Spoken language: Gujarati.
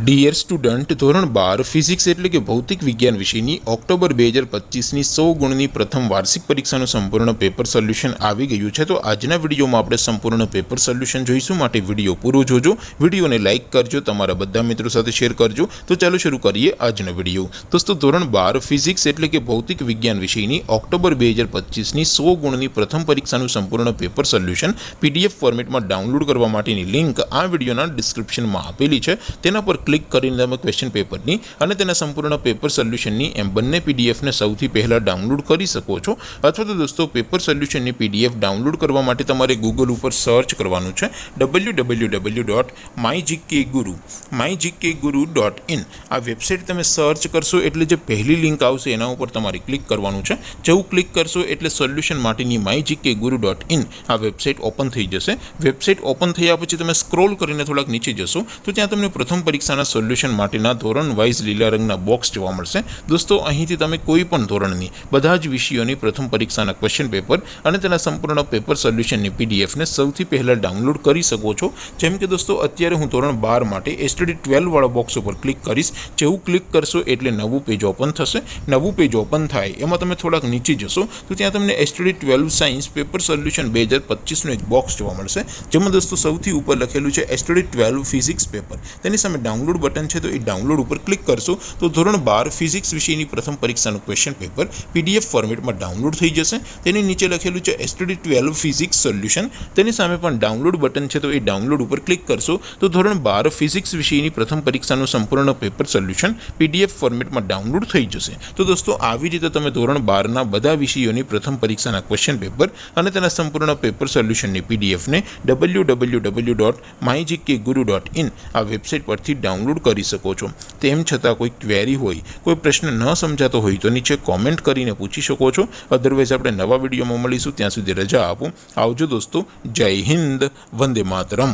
ડિયર સ્ટુડન્ટ, ધોરણ 12 ફિઝિક્સ એટલે કે ભૌતિક વિજ્ઞાન વિષયની ઓક્ટોબર 2025ની 100 ગુણની પ્રથમ વાર્ષિક પરીક્ષાનું સંપૂર્ણ પેપર સોલ્યુશન આવી ગયું છે। તો આજના વિડીયોમાં આપણે સંપૂર્ણ પેપર સોલ્યુશન જોઈશું, માટે વિડીયો પૂરો જોજો, વિડીયોને લાઇક કરજો, તમારા બધા મિત્રો સાથે શેર કરજો। તો ચાલો શરૂ કરીએ આજનો વિડીયો। દોસ્તો, ધોરણ 12 ફિઝિક્સ એટલે કે ભૌતિક વિજ્ઞાન વિષયની ઓક્ટોબર 2025ની 100 ગુણની પ્રથમ પરીક્ષાનું સંપૂર્ણ પેપર સોલ્યુશન પીડીએફ ફોર્મેટમાં ડાઉનલોડ કરવા માટેની લિંક આ વિડીયોના ડિસ્ક્રિપ્શનમાં આપેલી છે। તેના પર ક્લિક કરીને તમે ક્વેશ્ચન પેપરની અને તેના સંપૂર્ણ પેપર સોલ્યુશનની એમ બંને પીડીએફને સૌથી પહેલાં ડાઉનલોડ કરી શકો છો। અથવા તો દોસ્તો, પેપર સોલ્યુશનની પીડીએફ ડાઉનલોડ કરવા માટે તમારે ગૂગલ ઉપર સર્ચ કરવાનું છે www.mygkguru.in। આ વેબસાઇટ તમે સર્ચ કરશો એટલે જે પહેલી લિંક આવશે એના ઉપર તમારે ક્લિક કરવાનું છે। જેવું ક્લિક કરશો એટલે સોલ્યુશન માટેની mygkguru.in આ વેબસાઇટ ઓપન થઈ જશે। વેબસાઇટ ઓપન થયા પછી તમે સ્ક્રોલ કરીને થોડાક નીચે જશો તો ત્યાં તમને પ્રથમ પરીક્ષાના સોલ્યુશન માટેના ધોરણ વાઇઝ લીલા રંગના બોક્સ જોવા મળશે। દોસ્તો, અહીંથી તમે કોઈ પણ ધોરણની બધા જ વિષયોની પ્રથમ પરીક્ષાના ક્વેશ્ચન પેપર અને તેના સંપૂર્ણ પેપર સોલ્યુશનની પીડીએફને સૌથી પહેલાં ડાઉનલોડ કરી શકો છો। જેમ કે દોસ્તો, અત્યારે હું ધોરણ 12 માટે એસટીડી 12 વાળા બોક્સ ઉપર ક્લિક કરીશ। જેવું ક્લિક કરશો એટલે નવું પેજ ઓપન થશે। નવું પેજ ઓપન થાય એમાં તમે થોડાક નીચે જશો તો ત્યાં તમને એસટીડી 12 સાયન્સ પેપર સોલ્યુશન 2025નું એક બોક્સ જોવા મળશે, જેમાં દોસ્તો સૌથી ઉપર લખેલું છે એસટીડી 12 ફિઝિક્સ પેપર। તેની સામે ડાઉનલોડ બટન છે, તો એ ડાઉનલોડ ઉપર ક્લિક કરશો તો ધોરણ 12 ફિઝિક્સ વિષયની પ્રથમ પરીક્ષાનું ક્વેશ્ચન પેપર પીડીએફ ફોર્મેટમાં ડાઉનલોડ થઈ જશે। તેની નીચે લખેલું છે એસટીડી 12 ફિઝિક્સ સોલ્યુશન, તેની સામે પણ ડાઉનલોડ બટન છે, તો એ ડાઉનલોડ ઉપર ક્લિક કરશો તો ધોરણ 12 ફિઝિક્સ વિષયની પ્રથમ પરીક્ષાનું સંપૂર્ણ પેપર સોલ્યુશન પીડીએફ ફોર્મેટમાં ડાઉનલોડ થઈ જશે। તો દોસ્તો, આવી રીતે તમે ધોરણ 12ના બધા વિષયોની પ્રથમ પરીક્ષાના ક્વેશ્ચન પેપર અને તેના સંપૂર્ણ પેપર સોલ્યુશનની પીડીએફને www.mygkguru.in આ વેબસાઇટ પરથી ડાઉનલોડ કરી શકો છો। તેમ છતાં કોઈ ક્વેરી હોય, કોઈ પ્રશ્ન ન સમજાતો હોય તો નીચે કોમેન્ટ કરીને પૂછી શકો છો। અધરવાઇઝ આપણે નવા વિડીયોમાં મળીશું, ત્યાં સુધી રજા આપો। આવજો દોસ્તો, જય હિન્દ, વંદે માતરમ।